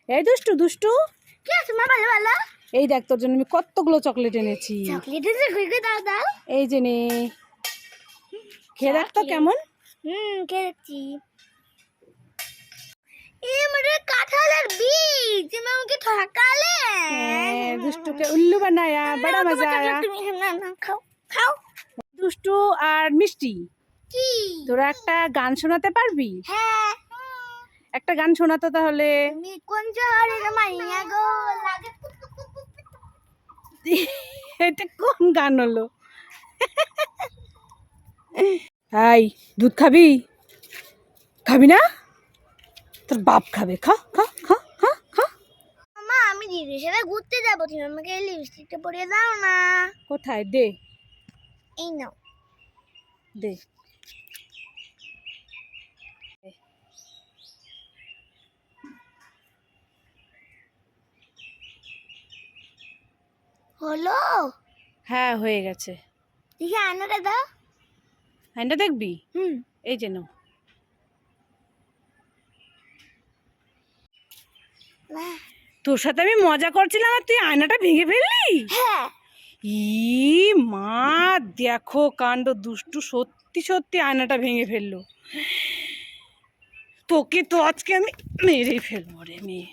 এই দুষ্টু দুষ্টু, কি আছে মা? ভালো ভালো। এই দেখ তোর জন্য আমি কতগুলো চকলেট এনেছি। চকলেট আছে, কই দাও দাও। এই যে নে, খেয়ে দেখ তো কেমন। খেয়ে দেখছি। মানে কাঁঠালের বীজ, তুমি আমাকে ঠকালে। দুষ্টুকে উল্লু বানায়া, বড়া মজা আয়া। তুমি না না খাও খাও। দুষ্টু আর মিষ্টি, কি? তোরা একটা গান শোনাতে পারবি? হ্যাঁ। একটা গান শোনাতো তাহলে। তুমি কোন শহরের মাইয়া গো? লাগে এটা কোন গান হলো? হাই, দুধ খাবি? খাবি না? তোর বাপ খাবে, খা খা খা খা খা। মা, আমি দিদির সাথে ঘুরতে যাবো, তুমি আমাকে লিপস্টিকটা পরিয়ে দাও না। কোথায়? দে এই নাও। দে। হলো? হ্যাঁ হয়ে গেছে। দেখি আয়নাটা দাও। আয়নাটা দেখবি? হুম। এই যে নাও। তোর সাথে আমি মজা করছিলাম আর তুই আয়নাটা ভেঙে ফেললি? হ্যাঁ। ই মা, দেখো কাণ্ড, দুষ্টু সত্যি সত্যি আয়নাটা ভেঙে ফেললো। তোকে তো আজকে আমি মেরেই ফেলবো রে মেয়ে।